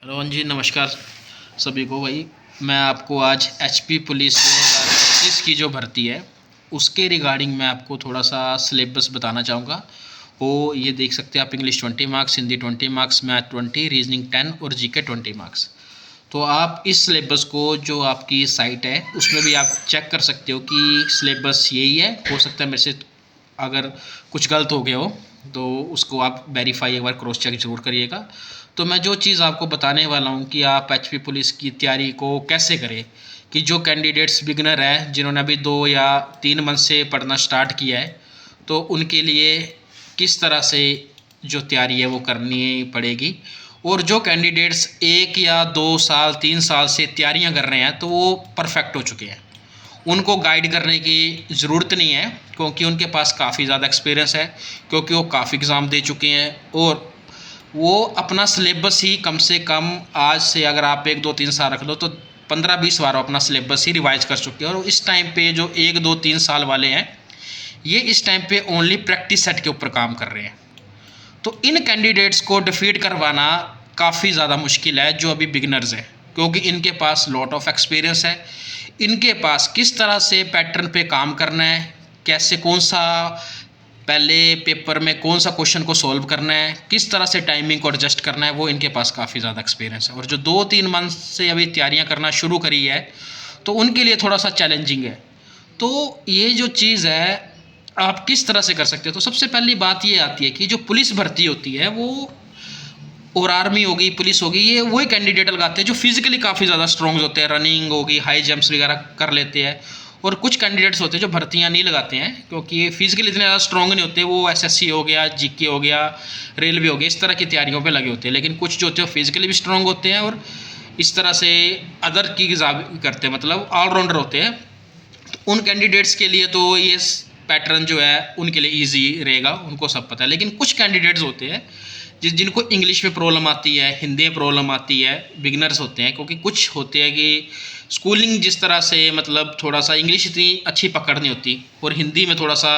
रोहन जी नमस्कार सभी को। भाई मैं आपको आज एचपी पुलिस 2025 की जो भर्ती है उसके रिगार्डिंग मैं आपको थोड़ा सा सिलेबस बताना चाहूँगा। वो ये देख सकते हैं आप, English 20 marks, Hindi 20 marks, math 20, reasoning 10 और जीके 20 मार्क्स। तो आप इस सिलेबस को जो आपकी साइट है उसमें भी आप चेक कर सकते हो कि सिलेबस यही है। हो सकता है मेरे से अगर कुछ गलत हो गया हो तो उसको आप वेरीफाई एक बार क्रॉस चेक जरूर करिएगा। तो मैं जो चीज़ आपको बताने वाला हूँ कि आप एचपी पुलिस की तैयारी को कैसे करें, कि जो कैंडिडेट्स बिगनर हैं जिन्होंने अभी 2 या 3 मंथ से पढ़ना स्टार्ट किया है तो उनके लिए किस तरह से जो तैयारी है वो करनी पड़ेगी। और जो कैंडिडेट्स 1 या 2 साल 3 साल से तैयारियां कर रहे हैं तो वो परफेक्ट हो चुके हैं, उनको गाइड करने की ज़रूरत नहीं है क्योंकि उनके पास काफ़ी ज़्यादा एक्सपीरियंस है, क्योंकि वो काफ़ी एग्ज़ाम दे चुके हैं और वो अपना सिलेबस ही कम से कम आज से अगर आप 1 2 3 साल रख लो तो 15 20 बार अपना सिलेबस ही रिवाइज कर चुके हैं। और इस टाइम पे जो 1 2 3 साल वाले हैं ये इस टाइम पे ओनली प्रैक्टिस सेट के ऊपर काम कर रहे हैं। तो इन कैंडिडेट्स को डिफीट करवाना काफ़ी ज़्यादा मुश्किल है जो अभी बिगनर्स हैं, क्योंकि इनके पास लॉट ऑफ एक्सपीरियंस है। इनके पास किस तरह से पैटर्न पे काम करना है, कैसे कौन सा पहले पेपर में कौन सा क्वेश्चन को सॉल्व करना है, किस तरह से टाइमिंग को एडजस्ट करना है, वो इनके पास काफ़ी ज़्यादा एक्सपीरियंस है। और जो 2 3 मंथ से अभी तैयारियां करना शुरू करी है तो उनके लिए थोड़ा सा चैलेंजिंग है। तो ये जो चीज़ है आप किस तरह से कर सकते हो। तो सबसे पहली बात ये आती है कि जो पुलिस भर्ती होती है वो, और आर्मी होगी, पुलिस होगी, ये वही कैंडिडेट लगाते हैं जो फिजिकली काफ़ी ज़्यादा स्ट्रॉन्ग होते हैं, रनिंग होगी, हाई जंप्स वगैरह कर लेते हैं। और कुछ कैंडिडेट्स होते हैं जो भर्तियां नहीं लगाते हैं क्योंकि ये फिजिकली इतने ज़्यादा स्ट्रॉन्ग नहीं होते, वो एसएससी हो गया, जीके हो गया, रेलवे हो गया, इस तरह की तैयारियों पे लगे होते हैं। लेकिन कुछ जो होते हैं फिजिकली भी स्ट्रॉन्ग होते हैं और इस तरह से अदर की एग्जाम करते हैं, मतलब ऑलराउंडर होते हैं। तो उन कैंडिडेट्स के लिए तो ये पैटर्न जो है उनके लिए ईजी रहेगा, उनको सब पता है। लेकिन कुछ कैंडिडेट्स होते हैं जिनको इंग्लिश में प्रॉब्लम आती है, हिंदी में प्रॉब्लम आती है, बिगनर्स होते हैं। क्योंकि कुछ होते हैं कि स्कूलिंग जिस तरह से मतलब थोड़ा सा इंग्लिश इतनी अच्छी पकड़ नहीं होती और हिंदी में थोड़ा सा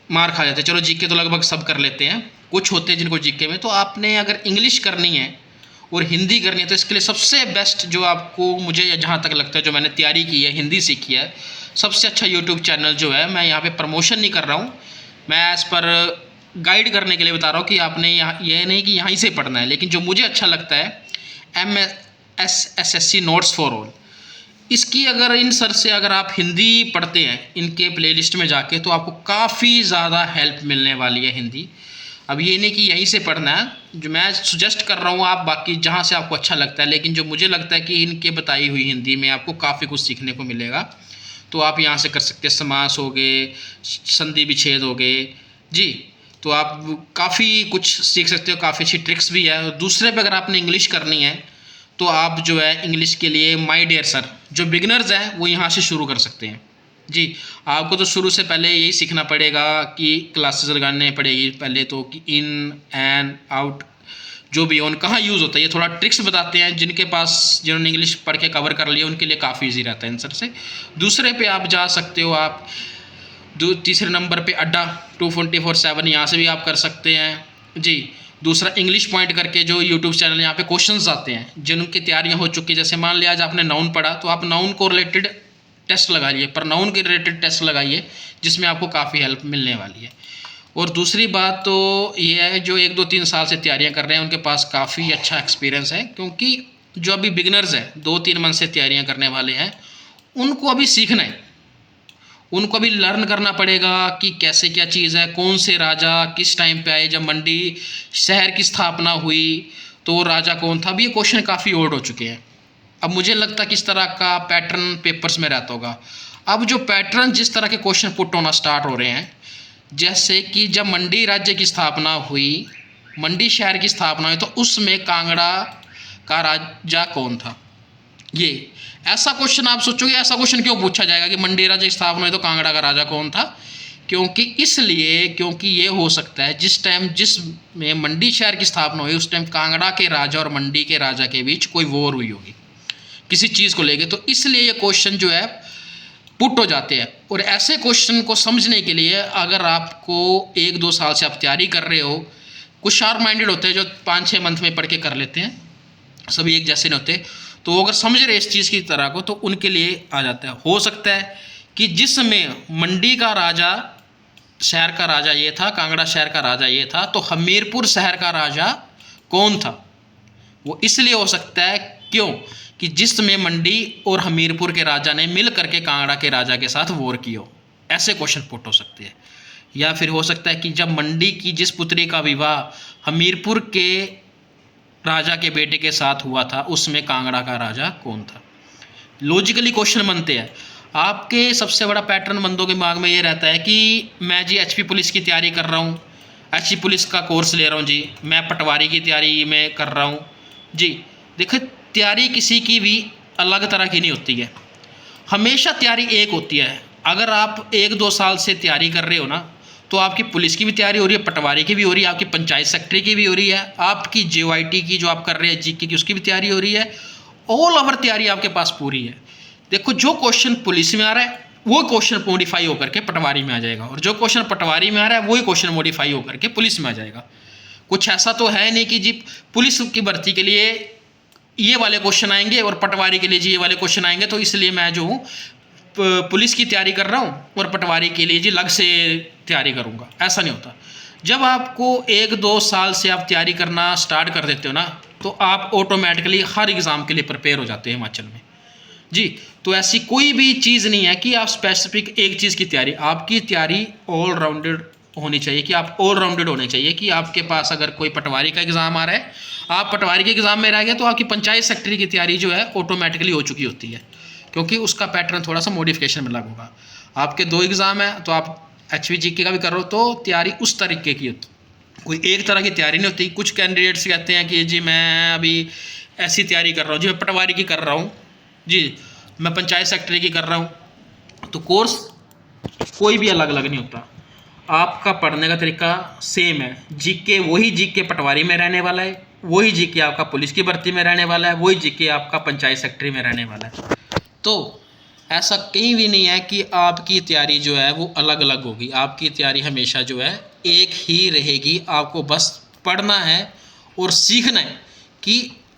मार खा जाते हैं। चलो जीके तो लगभग सब कर लेते हैं, कुछ होते हैं जिनको जीके में। तो आपने अगर इंग्लिश करनी है और हिंदी करनी है तो इसके लिए सबसे बेस्ट जो आपको, मुझे जहाँ तक लगता है, जो मैंने तैयारी की है, हिंदी सीखी है, सबसे अच्छा यूट्यूब चैनल जो है, मैं यहाँ पे प्रमोशन नहीं कर रहा हूँ, मैं एज़ पर गाइड करने के लिए बता रहा हूँ कि आपने यहाँ, ये नहीं कि यहीं से पढ़ना है, लेकिन जो मुझे अच्छा लगता है MSSSC नोट्स फॉर ऑल, इसकी अगर इन सर से अगर आप हिंदी पढ़ते हैं इनके प्लेलिस्ट में जाके तो आपको काफ़ी ज़्यादा हेल्प मिलने वाली है हिंदी। अब ये नहीं कि यहीं से पढ़ना है, जो मैं सुजेस्ट कर रहा हूँ आप बाकी जहाँ से आपको अच्छा लगता है, लेकिन जो मुझे लगता है कि इनके बताई हुई हिंदी में आपको काफ़ी कुछ सीखने को मिलेगा। तो आप यहाँ से कर सकते हैं, समास हो गए, संधि विच्छेद हो गए जी, तो आप काफ़ी कुछ सीख सकते हो, काफ़ी अच्छी ट्रिक्स भी है। दूसरे पे अगर आपने इंग्लिश करनी है तो आप जो है इंग्लिश के लिए माय डियर सर, जो बिगनर्स हैं वो यहाँ से शुरू कर सकते हैं जी। आपको तो शुरू से पहले यही सीखना पड़ेगा कि क्लासेस लगाने पड़ेगी पहले तो, कि इन एंड आउट जो भी ऑन कहाँ यूज़ होता है, ये थोड़ा ट्रिक्स बताते हैं। जिन्होंने इंग्लिश पढ़ के कवर कर लिया उनके लिए काफ़ी ईजी रहता है आंसर से। दूसरे पे आप जा सकते हो, आप तीसरे नंबर पे अड्डा 224/7, यहाँ से भी आप कर सकते हैं जी। दूसरा इंग्लिश पॉइंट करके जो यूट्यूब चैनल, यहाँ पे क्वेश्चंस आते हैं जिनकी तैयारियां हो चुकी है। जैसे मान लिया आज आपने नाउन पढ़ा तो आप नाउन को रिलेटेड टेस्ट लगाइए, पर नाउन के रिलेटेड टेस्ट लगाइए जिसमें आपको काफ़ी हेल्प मिलने वाली है। और दूसरी बात तो ये है, जो 1 2 3 साल से तैयारियां कर रहे हैं उनके पास काफ़ी अच्छा एक्सपीरियंस है, क्योंकि जो अभी बिगनर्स हैं 2 3 मंथ से तैयारियां करने वाले हैं उनको अभी सीखना है, उनको अभी लर्न करना पड़ेगा कि कैसे क्या चीज़ है, कौन से राजा किस टाइम पे आए, जब मंडी शहर की स्थापना हुई तो राजा कौन था। अभी ये क्वेश्चन काफ़ी ओल्ड हो चुके हैं। अब मुझे लगता है किस तरह का पैटर्न पेपर्स में रहता होगा। अब जो पैटर्न जिस तरह के क्वेश्चन पुट होना स्टार्ट हो रहे हैं, जैसे कि जब मंडी राज्य की स्थापना हुई, मंडी शहर की स्थापना हुई, तो उसमें कांगड़ा का राजा कौन था। ये ऐसा क्वेश्चन आप सोचोगे ऐसा क्वेश्चन क्यों पूछा जाएगा कि मंडी राज्य की स्थापना हुई तो कांगड़ा का राजा कौन था। क्योंकि इसलिए, क्योंकि ये हो सकता है जिसमें मंडी शहर की स्थापना हुई उस टाइम कांगड़ा के राजा और मंडी के राजा के बीच कोई वॉर हुई होगी किसी चीज़ को लेके, तो इसलिए ये क्वेश्चन जो है पुट हो जाते हैं। और ऐसे क्वेश्चन को समझने के लिए अगर आपको 1 2 साल से आप तैयारी कर रहे हो, कुछ शार्प माइंडेड होते हैं जो 5 6 मंथ में पढ़ के कर लेते हैं, सभी एक जैसे नहीं होते। तो वो अगर समझ रहे इस चीज़ की तरह को तो उनके लिए आ जाता है। हो सकता है कि जिस समय मंडी का राजा, शहर का राजा ये था, कांगड़ा शहर का राजा ये था, तो हमीरपुर शहर का राजा कौन था? वो इसलिए हो सकता है क्यों कि जिस समय मंडी और हमीरपुर के राजा ने मिल करके कांगड़ा के राजा के साथ वॉर की हो। ऐसे क्वेश्चन पुट हो सकते हैं। या फिर हो सकता है कि जब मंडी की जिस पुत्री का विवाह हमीरपुर के राजा के बेटे के साथ हुआ था, उसमें कांगड़ा का राजा कौन था। लॉजिकली क्वेश्चन बनते हैं। आपके सबसे बड़ा पैटर्न बंदों के दिमाग में ये रहता है कि मैं जी एचपी पुलिस की तैयारी कर रहा हूँ, एचपी पुलिस का कोर्स ले रहा हूँ जी, मैं पटवारी की तैयारी में कर रहा हूँ जी। देखो, तैयारी किसी की भी अलग तरह की नहीं होती है, हमेशा तैयारी एक होती है। अगर आप 1-2 साल से तैयारी कर रहे हो ना, तो आपकी पुलिस की भी तैयारी हो रही है, पटवारी की भी हो रही है, आपकी पंचायत सेक्रेटरी की भी हो रही है, आपकी JOIT की जो आप कर रहे हैं जीके की उसकी भी तैयारी हो रही है। ऑल ओवर तैयारी आपके पास पूरी है। देखो, जो क्वेश्चन पुलिस में आ रहा है वो क्वेश्चन मॉडिफाई होकर के पटवारी में आ जाएगा, और जो क्वेश्चन पटवारी में आ रहा है वही क्वेश्चन मॉडिफाई होकर के पुलिस में आ जाएगा। कुछ ऐसा तो है नहीं कि जी पुलिस की भर्ती के लिए ये वाले क्वेश्चन आएंगे और पटवारी के लिए जी ये वाले क्वेश्चन आएंगे, तो इसलिए मैं जो हूँ पुलिस की तैयारी कर रहा हूँ और पटवारी के लिए जी अलग से तैयारी करूँगा। ऐसा नहीं होता। जब आपको 1-2 साल से आप तैयारी करना स्टार्ट कर देते हो ना, तो आप ऑटोमेटिकली हर एग्ज़ाम के लिए प्रिपेयर हो जाते हैं हिमाचल में जी। तो ऐसी कोई भी चीज़ नहीं है कि आप स्पेसिफिक एक चीज़ की तैयारी, आपकी तैयारी ऑल राउंडेड होनी चाहिए, कि आप ऑल राउंडेड होने चाहिए। कि आपके पास अगर कोई पटवारी का एग्ज़ाम आ रहा है, आप पटवारी के एग्ज़ाम में रह गए, तो आपकी पंचायत सेक्रेटरी की तैयारी जो है ऑटोमेटिकली हो चुकी होती है, क्योंकि उसका पैटर्न थोड़ा सा मॉडिफिकेशन में लगा होगा। आपके 2 एग्ज़ाम है, तो आप HV GK का भी कर रहे हो, तो तैयारी उस तरीके की होती, कोई एक तरह की तैयारी नहीं होती। कुछ कैंडिडेट्स कहते हैं कि जी मैं अभी ऐसी तैयारी कर रहा हूँ जी, मैं पटवारी की कर रहा हूँ जी, मैं पंचायत सेक्रेटरी की कर रहा हूँ। तो कोर्स कोई भी अलग अलग नहीं होता, आपका पढ़ने का तरीका सेम है। जीके वही जीके पटवारी में रहने वाला है, वही जीके आपका पुलिस की भर्ती में रहने वाला है, वही जीके आपका पंचायत सेक्रेटरी में रहने वाला है। तो ऐसा कहीं भी नहीं है कि आपकी तैयारी जो है वो अलग अलग होगी। आपकी तैयारी हमेशा जो है एक ही रहेगी। आपको बस पढ़ना है और सीखना है कि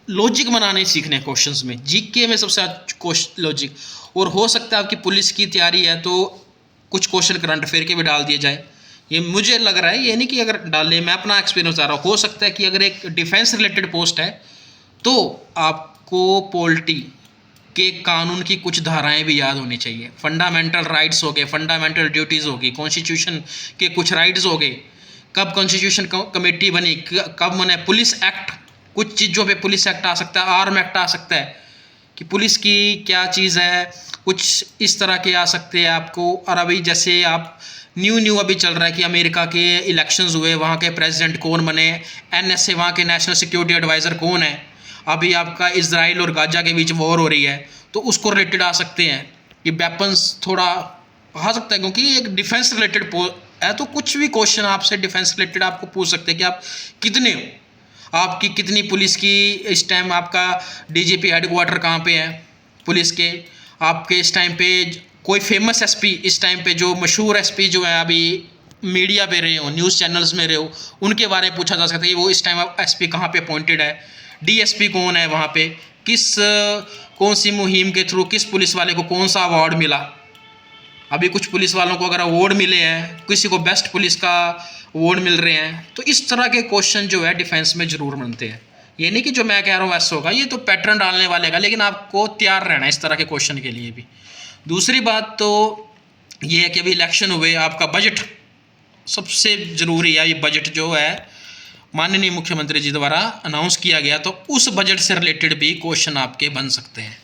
लॉजिक बनाने सीखने क्वेश्चंस में। जीके में सबसे क्वेश्चन लॉजिक, और हो सकता है आपकी पुलिस की तैयारी है तो कुछ क्वेश्चन करंट अफेयर के भी डाल दिए जाए। ये मुझे लग रहा है, ये नहीं कि अगर डाले, मैं अपना एक्सपीरियंस बता रहा हूँ। हो सकता है कि अगर एक डिफेंस रिलेटेड पोस्ट है तो आपको पॉलिटी के कानून की कुछ धाराएं भी याद होनी चाहिए। फंडामेंटल राइट्स हो गए, फंडामेंटल ड्यूटीज़ होगी, कॉन्स्टिट्यूशन के कुछ राइट्स हो गए, कब कॉन्स्टिट्यूशन कमेटी बनी, कब बने पुलिस एक्ट, कुछ चीज़ों पे पुलिस एक्ट आ सकता है, आर्म एक्ट आ सकता है कि पुलिस की क्या चीज़ है, कुछ इस तरह के आ सकते हैं आपको। और अभी जैसे आप न्यू अभी चल रहा है कि अमेरिका के इलेक्शंस हुए, वहाँ के प्रेसिडेंट कौन बने, NSA वहाँ के नेशनल सिक्योरिटी एडवाइज़र कौन है, अभी आपका इजराइल और गाजा के बीच वॉर हो रही है, तो उसको रिलेटेड आ सकते हैं। ये वेपन्स थोड़ा आ सकता है क्योंकि एक डिफेंस रिलेटेड है, तो कुछ भी क्वेश्चन आपसे डिफेंस रिलेटेड आपको पूछ सकते हैं कि आप कितने हो, आपकी कितनी पुलिस की, इस टाइम आपका DGP हेडक्वार्टर कहाँ पे है पुलिस के, आपके इस टाइम पे कोई फेमस SP, इस टाइम पे जो मशहूर SP जो है अभी मीडिया पे रहे हो, न्यूज़ चैनल्स में रहे हो, उनके बारे में पूछा जा सकता है कि वो इस टाइम SP कहाँ पे अपॉइंटेड है, DSP कौन है वहाँ पे, कौन सी मुहिम के थ्रू किस पुलिस वाले को कौन सा अवार्ड मिला। अभी कुछ पुलिस वालों को अगर अवार्ड मिले हैं, किसी को बेस्ट पुलिस का अवार्ड मिल रहे हैं, तो इस तरह के क्वेश्चन जो है डिफेंस में ज़रूर बनते हैं। ये नहीं कि जो मैं कह रहा हूँ वैसा होगा, ये तो पैटर्न डालने वाले का, लेकिन आपको तैयार रहना है इस तरह के क्वेश्चन के लिए भी। दूसरी बात तो ये है कि अभी इलेक्शन हुए, आपका बजट सबसे ज़रूरी है। ये बजट जो है माननीय मुख्यमंत्री जी द्वारा अनाउंस किया गया, तो उस बजट से रिलेटेड भी क्वेश्चन आपके बन सकते हैं।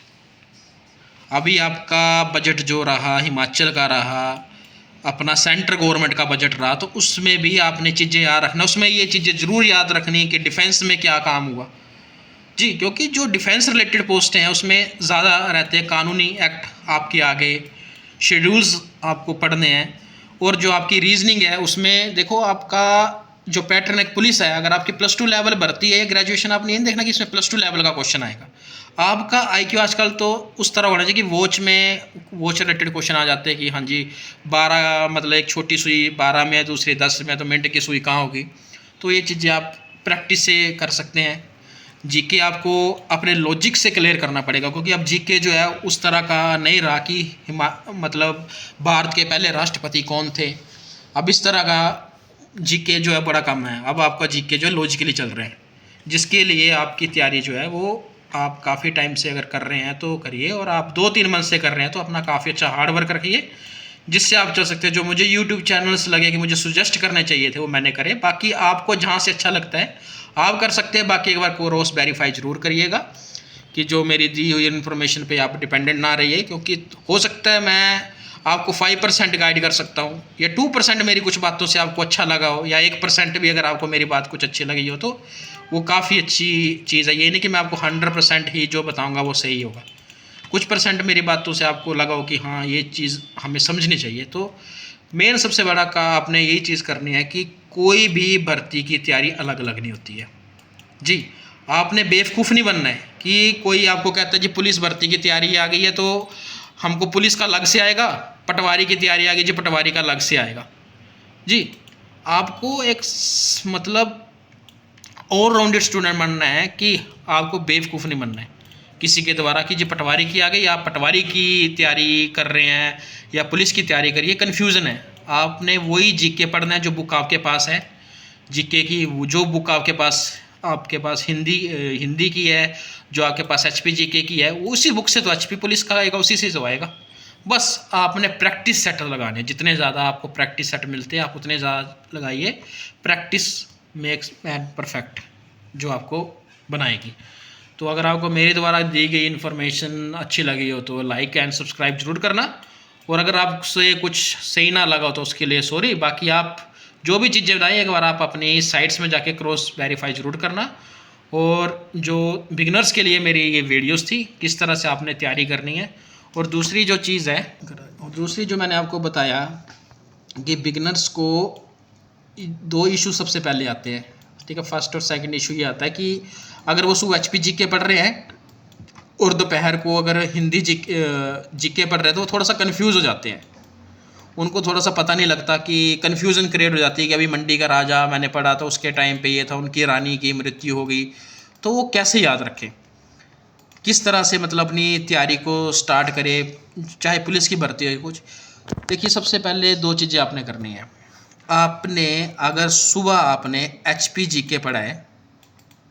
अभी आपका बजट जो रहा हिमाचल का रहा, अपना सेंट्रल गवर्नमेंट का बजट रहा, तो उसमें भी आपने चीज़ें याद रखना। उसमें ये चीज़ें ज़रूर याद रखनी कि डिफेंस में क्या काम हुआ जी, क्योंकि जो डिफेंस रिलेटेड पोस्टें हैं उसमें ज़्यादा रहते हैं, कानूनी एक्ट आपके आगे, शेड्यूल्स आपको पढ़ने हैं, और जो आपकी रीजनिंग है उसमें देखो आपका जो पैटर्न एक पुलिस है, अगर आपकी +2 लेवल भर्ती है या ग्रेजुएशन, आप नहीं देखना कि इसमें +2 लेवल का क्वेश्चन आएगा। आपका IQ आजकल तो उस तरह होना चाहिए कि वॉच रिलेटेड क्वेश्चन आ जाते हैं कि हाँ जी 12 मतलब एक छोटी सुई 12 में, दूसरी 10 में, तो मिनट की सुई कहाँ होगी। तो ये चीज़ें आप प्रैक्टिस से कर सकते हैं। जीके आपको अपने लॉजिक से क्लियर करना पड़ेगा, क्योंकि अब जीके जो है उस तरह का नहीं रहा कि मतलब भारत के पहले राष्ट्रपति कौन थे। अब इस तरह का जीके जो है बड़ा कम है। अब आपका जीके जो है लॉजिकली चल रहे हैं, जिसके लिए आपकी तैयारी जो है वो आप काफ़ी टाइम से अगर कर रहे हैं तो करिए, और आप 2-3 मंथ से कर रहे हैं तो अपना काफ़ी अच्छा हार्ड वर्क रखिए, जिससे आप चल सकते हैं। जो मुझे यूट्यूब चैनल्स लगे कि मुझे सुजेस्ट करने चाहिए थे वो मैंने करे। बाकी आपको जहाँ से अच्छा लगता है आप कर सकते हैं। बाकी एक बार क्रॉस वेरीफाई ज़रूर करिएगा कि जो मेरी दी हुई इन्फॉर्मेशन पे आप डिपेंडेंट ना रहिए, क्योंकि हो सकता है मैं आपको 5% गाइड कर सकता हूँ, या 2% मेरी कुछ बातों से आपको अच्छा लगा हो, या 1% भी अगर आपको मेरी बात कुछ अच्छी लगी हो तो वो काफ़ी अच्छी चीज़ है। ये नहीं कि मैं आपको 100% ही जो बताऊँगा वो सही होगा। कुछ परसेंट मेरी बातों से आपको लगा हो कि हाँ ये चीज़ हमें समझनी चाहिए। तो मेन सबसे बड़ा का आपने यही चीज़ करनी है कि कोई भी भर्ती की तैयारी अलग अलग नहीं होती है जी। आपने बेवकूफ़ नहीं बनना है कि कोई आपको कहता है जी पुलिस भर्ती की तैयारी आ गई है तो हमको पुलिस का अलग से आएगा, पटवारी की तैयारी आ गई जी पटवारी का अलग से आएगा जी। आपको एक मतलब ऑलराउंडेड स्टूडेंट बनना है, कि आपको बेवकूफ़ नहीं बनना है किसी के द्वारा कि जी पटवारी की आ गई, आप पटवारी की तैयारी कर रहे हैं या पुलिस की तैयारी करिए। कन्फ्यूज़न है। आपने वही जीके पढ़ना है जो बुक आपके पास है, जीके की जो बुक आपके पास हिंदी की है, जो आपके पास एचपी जीके की है, उसी बुक से तो एचपी पुलिस का आएगा, उसी से तो आएगा। बस आपने प्रैक्टिस सेट लगाने, जितने ज़्यादा आपको प्रैक्टिस सेट मिलते हैं आप उतने ज़्यादा लगाइए। प्रैक्टिस मेक्स मैन परफेक्ट जो आपको बनाएगी। तो अगर आपको मेरे द्वारा दी गई इन्फॉर्मेशन अच्छी लगी हो तो लाइक एंड सब्सक्राइब जरूर करना, और अगर आपसे कुछ सही ना लगा हो तो उसके लिए सॉरी। बाकी आप जो भी चीज़ें बताएं एक बार आप अपनी साइट्स में जाके क्रॉस वेरीफाई ज़रूर करना। और जो बिगनर्स के लिए मेरी ये वीडियोस थी किस तरह से आपने तैयारी करनी है। और दूसरी जो चीज़ है, दूसरी जो मैंने आपको बताया कि बिगनर्स को 2 इशू सबसे पहले आते हैं, ठीक है। फर्स्ट और सेकंड इशू ये आता है कि अगर वो सुबह एचपी जीके पढ़ रहे हैं और दोपहर को अगर हिंदी जीके पढ़ रहे हैं तो वो थोड़ा सा कंफ्यूज हो जाते हैं। उनको थोड़ा सा पता नहीं लगता कि कन्फ्यूज़न क्रिएट हो जाती है कि अभी मंडी का राजा मैंने पढ़ा था उसके टाइम पे ये था, उनकी रानी की मृत्यु हो गई, तो वो कैसे याद रखें, किस तरह से मतलब अपनी तैयारी को स्टार्ट करें, चाहे पुलिस की भर्ती हो कुछ। देखिए सबसे पहले 2 चीज़ें आपने करनी है। आपने अगर सुबह आपने एचपी जीके पढ़ा है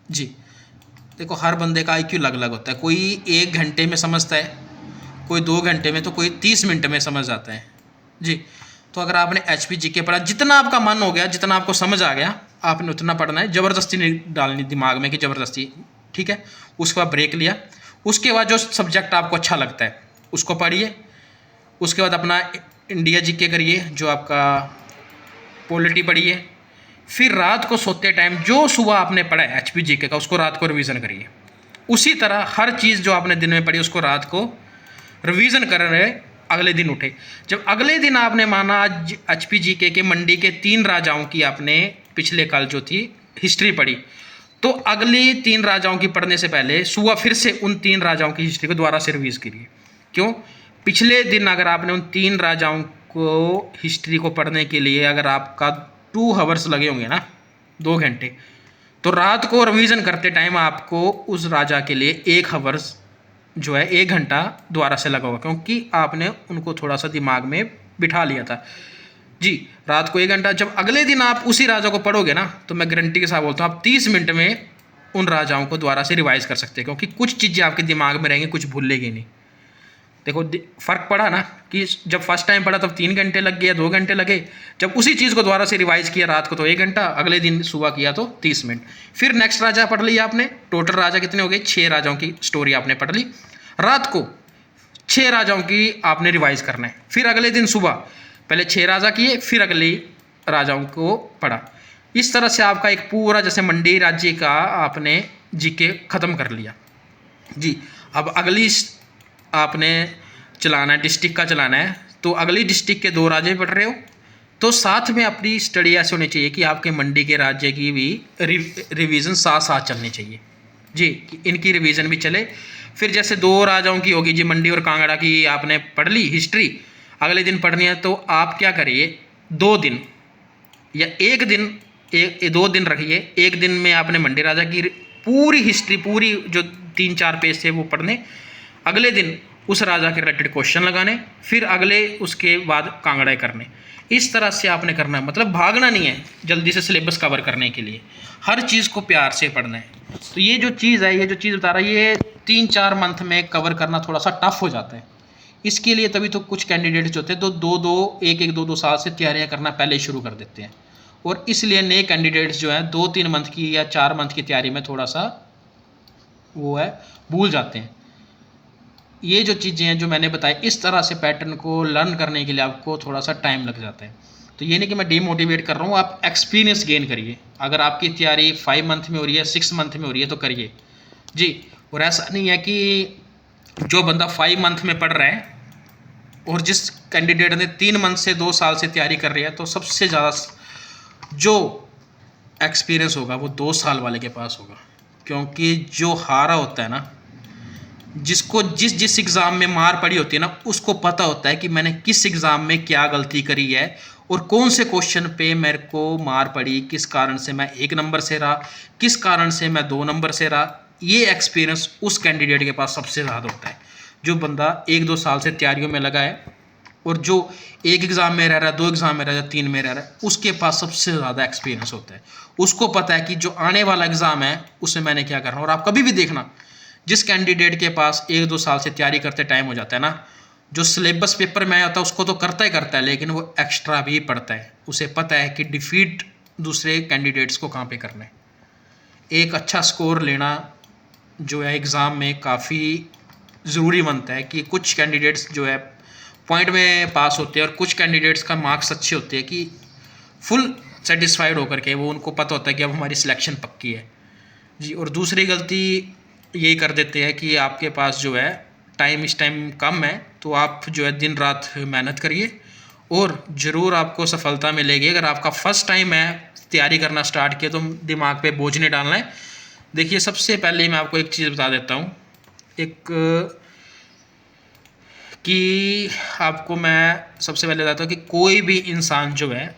जी, देखो हर बंदे का आईक्यू अलग अलग होता है। कोई 1 घंटे में समझता है, कोई 2 घंटे में, तो कोई 30 मिनट में समझ जाता है जी। तो अगर आपने एचपी जीके पढ़ा, जितना आपका मन हो गया, जितना आपको समझ आ गया, आपने उतना पढ़ना है। ज़बरदस्ती नहीं डालनी दिमाग में कि ज़बरदस्ती, ठीक है। उसके बाद ब्रेक लिया, उसके बाद जो सब्जेक्ट आपको अच्छा लगता है उसको पढ़िए। उसके बाद अपना इंडिया जीके करिए, जो आपका पॉलिटी पढ़िए। फिर रात को सोते टाइम जो सुबह आपने पढ़ा है एचपी जीके का उसको रात को रिवीजन करिए। उसी तरह हर चीज़ जो आपने दिन में पढ़ी उसको रात को रिवीजन कर रहे, अगले दिन उठे। जब अगले दिन आपने माना आज एचपी जीके के मंडी के 3 राजाओं की आपने पिछले कल जो थी हिस्ट्री पढ़ी, तो अगली 3 राजाओं की पढ़ने से पहले सुबह फिर से उन 3 राजाओं की हिस्ट्री को दोबारा से रिवीज करिए। क्यों? पिछले दिन अगर आपने उन 3 राजाओं को हिस्ट्री को पढ़ने के लिए अगर आपका 2 आवर्स लगे होंगे ना, 2 घंटे, तो रात को रिवीजन करते टाइम आपको उस राजा के लिए 1 आवर्स जो है 1 घंटा दोबारा से लगा होगा, क्योंकि आपने उनको थोड़ा सा दिमाग में बिठा लिया था जी। रात को 1 घंटा, जब अगले दिन आप उसी राजा को पढ़ोगे ना, तो मैं गारंटी के साथ बोलता हूँ आप 30 मिनट में उन राजाओं को दोबारा से रिवाइज कर सकते हैं, क्योंकि कुछ चीज़ें आपके दिमाग में रहेंगी, कुछ भूलेगी नहीं। देखो फ़र्क पड़ा ना कि जब फर्स्ट टाइम पढ़ा तब 3 घंटे लग गए या 2 घंटे लगे, जब उसी चीज़ को दोबारा से रिवाइज किया रात को तो 1 घंटा, अगले दिन सुबह किया तो 30 मिनट। फिर नेक्स्ट राजा पढ़ लिया आपने। टोटल राजा कितने हो गए? 6 राजाओं की स्टोरी आपने पढ़ ली। रात को 6 राजाओं की आपने रिवाइज करना है। फिर अगले दिन सुबह पहले 6 राजा किए, फिर अगले राजाओं को पढ़ा। इस तरह से आपका एक पूरा जैसे मंडी राज्य का आपने जीके ख़त्म कर लिया जी। अब अगली आपने चलाना है, डिस्ट्रिक्ट का चलाना है, तो अगली डिस्ट्रिक्ट के 2 राज्य पढ़ रहे हो, तो साथ में अपनी स्टडी ऐसे होनी चाहिए कि आपके मंडी के राज्य की भी रिवीजन साथ साथ चलनी चाहिए जी, इनकी रिवीजन भी चले। फिर जैसे 2 राजाओं की होगी जी, मंडी और कांगड़ा की आपने पढ़ ली हिस्ट्री, अगले दिन पढ़नी है, तो आप क्या करिए 2 दिन या 1 दिन, 2 दिन रखिए। 1 दिन में आपने मंडी राजा की पूरी हिस्ट्री, पूरी जो 3-4 पेज थे वो पढ़ने, अगले दिन उस राजा के रिलेटेड क्वेश्चन लगाने, फिर अगले उसके बाद कांगड़े करने। इस तरह से आपने करना है, मतलब भागना नहीं है जल्दी से सिलेबस कवर करने के लिए, हर चीज़ को प्यार से पढ़ना है। तो ये जो चीज़ है, ये जो चीज़ बता रहा है, ये 3-4 मंथ में कवर करना थोड़ा सा टफ हो जाता है। इसके लिए तभी तो कुछ कैंडिडेट्स होते हैं तो 2-2 साल से तैयारियां करना पहले ही शुरू कर देते हैं, और इसलिए नए कैंडिडेट्स जो हैं 2-3 मंथ की या 4 मंथ की तैयारी में थोड़ा सा वो है भूल जाते हैं। ये जो चीज़ें हैं जो मैंने बताई, इस तरह से पैटर्न को लर्न करने के लिए आपको थोड़ा सा टाइम लग जाता है। तो ये नहीं कि मैं डीमोटिवेट कर रहा हूँ, आप एक्सपीरियंस गेन करिए। अगर आपकी तैयारी 5 मंथ में हो रही है, 6 मंथ में हो रही है तो करिए जी। और ऐसा नहीं है कि जो बंदा 5 मंथ में पढ़ रहा है और जिस कैंडिडेट ने 3 मंथ से 2 साल से तैयारी कर रही है, तो सबसे ज़्यादा जो एक्सपीरियंस होगा वो 2 साल वाले के पास होगा। क्योंकि जो हारा होता है ना, जिसको जिस एग्ज़ाम में मार पड़ी होती है ना, उसको पता होता है कि मैंने किस एग्ज़ाम में क्या गलती करी है और कौन से क्वेश्चन पे मेरे को मार पड़ी, किस कारण से मैं 1 नंबर से रहा, किस कारण से मैं 2 नंबर से रहा। ये एक्सपीरियंस उस कैंडिडेट के पास सबसे ज़्यादा होता है, जो बंदा 1-2 साल से तैयारियों में लगा है और जो 1 एग्ज़ाम में रह रहा है, 2 एग्ज़ाम में रह रहा है, 3 में रह रहा है, उसके पास सबसे ज़्यादा एक्सपीरियंस होता है। उसको पता है कि जो आने वाला एग्ज़ाम है उसमें मैंने क्या करना है। और आप कभी भी देखना, जिस कैंडिडेट के पास 1-2 साल से तैयारी करते टाइम हो जाता है ना, जो सिलेबस पेपर में आता है उसको तो करता ही करता है, लेकिन वो एक्स्ट्रा भी पढ़ता है। उसे पता है कि डिफीट दूसरे कैंडिडेट्स को कहाँ पे करना है। एक अच्छा स्कोर लेना जो है एग्ज़ाम में काफ़ी ज़रूरी बनता है। कि कुछ कैंडिडेट्स जो है पॉइंट में पास होते हैं और कुछ कैंडिडेट्स का मार्क्स अच्छे होते हैं कि फुल सेटिस्फाइड होकर के वो, उनको पता होता है कि अब हमारी सिलेक्शन पक्की है जी। और दूसरी गलती यही कर देते हैं कि आपके पास जो है टाइम, इस टाइम कम है तो आप जो है दिन रात मेहनत करिए और ज़रूर आपको सफलता मिलेगी। अगर आपका फर्स्ट टाइम है तैयारी करना स्टार्ट किया तो दिमाग पे बोझ नहीं डालना है। देखिए, सबसे पहले मैं आपको एक चीज़ बता देता हूँ, कि आपको मैं सबसे पहले बताता हूँ कि कोई भी इंसान जो है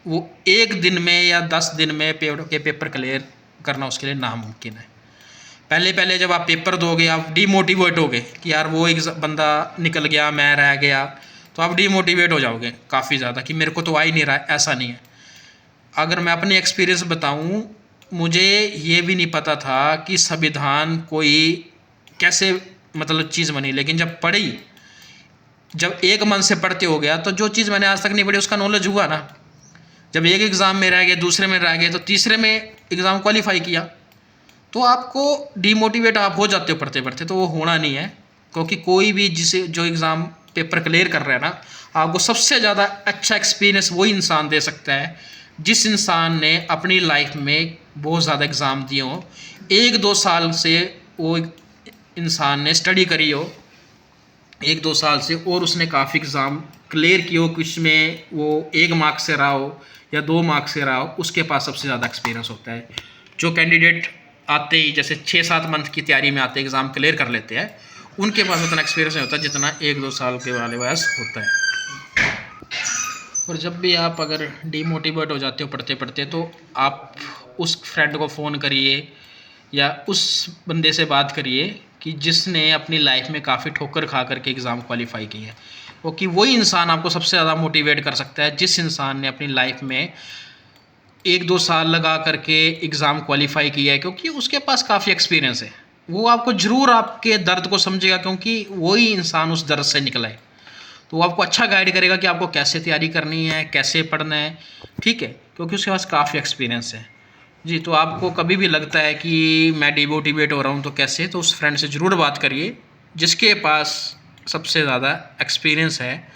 वो 1 दिन में या 10 दिन में पेपर क्लियर करना उसके लिए नामुमकिन है। पहले जब आप पेपर दोगे आप डीमोटिवेट होगे कि यार वो एक बंदा निकल गया, मैं रह गया, तो आप डीमोटिवेट हो जाओगे काफ़ी ज़्यादा कि मेरे को तो आ ही नहीं रहा है। ऐसा नहीं है। अगर मैं अपनी एक्सपीरियंस बताऊं, मुझे ये भी नहीं पता था कि संविधान कोई कैसे मतलब चीज़ बनी, लेकिन जब एक मन से पढ़ते हो गया तो जो चीज़ मैंने आज तक नहीं पढ़ी उसका नॉलेज हुआ ना। जब एक एग्ज़ाम में रह गए, दूसरे में रह गए, तो तीसरे में एग्ज़ाम क्वालिफाई किया, तो आपको डीमोटिवेट आप हो जाते हो पढ़ते पढ़ते, तो वो होना नहीं है। क्योंकि कोई भी जो एग्ज़ाम पेपर क्लियर कर रहा है ना, आपको सबसे ज़्यादा अच्छा एक्सपीरियंस वही इंसान दे सकता है जिस इंसान ने अपनी लाइफ में बहुत ज़्यादा एग्ज़ाम दिए हो, 1-2 साल से वो इंसान ने स्टडी करी हो 1-2 साल से, और उसने काफ़ी एग्ज़ाम क्लियर किए हो, कुछ में वो 1 मार्क्स से रहा हो या 2 मार्क्स से रहा हो, उसके पास सबसे ज़्यादा एक्सपीरियंस होता है। जो कैंडिडेट आते ही जैसे 6-7 मंथ की तैयारी में आते एग्ज़ाम क्लियर कर लेते हैं, उनके पास उतना एक्सपीरियंस नहीं होता जितना 1-2 साल के वाले पास होता है। और जब भी आप अगर डीमोटिवेट हो जाते हो पढ़ते पढ़ते, तो आप उस फ्रेंड को फ़ोन करिए या उस बंदे से बात करिए कि जिसने अपनी लाइफ में काफ़ी ठोकर खा करके एग्ज़ाम क्वालिफाई की है। क्योंकि वही इंसान आपको सबसे ज़्यादा मोटिवेट कर सकता है जिस इंसान ने अपनी लाइफ में 1-2 साल लगा करके एग्ज़ाम क्वालिफाई किया है, क्योंकि उसके पास काफ़ी एक्सपीरियंस है। वो आपको ज़रूर आपके दर्द को समझेगा, क्योंकि वही इंसान उस दर्द से निकला है। तो वो आपको अच्छा गाइड करेगा कि आपको कैसे तैयारी करनी है, कैसे पढ़ना है, ठीक है, क्योंकि उसके पास काफ़ी एक्सपीरियंस है जी। तो आपको कभी भी लगता है कि मैं डिमोटिवेट हो रहा हूँ तो कैसे, तो उस फ्रेंड से ज़रूर बात करिए जिसके पास सबसे ज़्यादा एक्सपीरियंस है,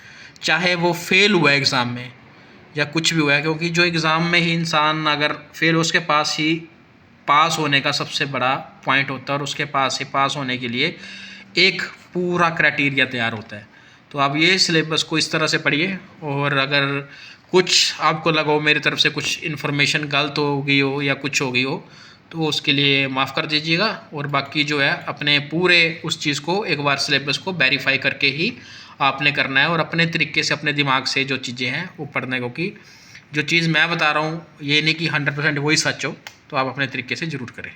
चाहे वो फेल हुआ है एग्ज़ाम में या कुछ भी हुआ है। क्योंकि जो एग्ज़ाम में ही इंसान अगर फेल, उसके पास ही पास होने का सबसे बड़ा पॉइंट होता है और उसके पास ही पास होने के लिए एक पूरा क्राइटेरिया तैयार होता है। तो आप ये सिलेबस को इस तरह से पढ़िए, और अगर कुछ आपको लगा हो मेरी तरफ से कुछ इन्फॉर्मेशन गलत हो गई हो या कुछ हो गई हो तो उसके लिए माफ़ कर दीजिएगा। और बाकी जो है अपने पूरे उस चीज़ को एक बार सिलेबस को वेरीफाई करके ही आपने करना है, और अपने तरीके से अपने दिमाग से जो चीज़ें हैं वो पढ़ने को। कि जो चीज़ मैं बता रहा हूँ ये नहीं कि 100% वही सच हो, तो आप अपने तरीके से ज़रूर करें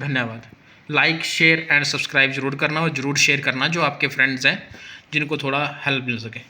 धन्यवाद। लाइक शेयर एंड सब्सक्राइब ज़रूर करना और ज़रूर शेयर करना जो आपके फ्रेंड्स हैं जिनको थोड़ा हेल्प मिल सके।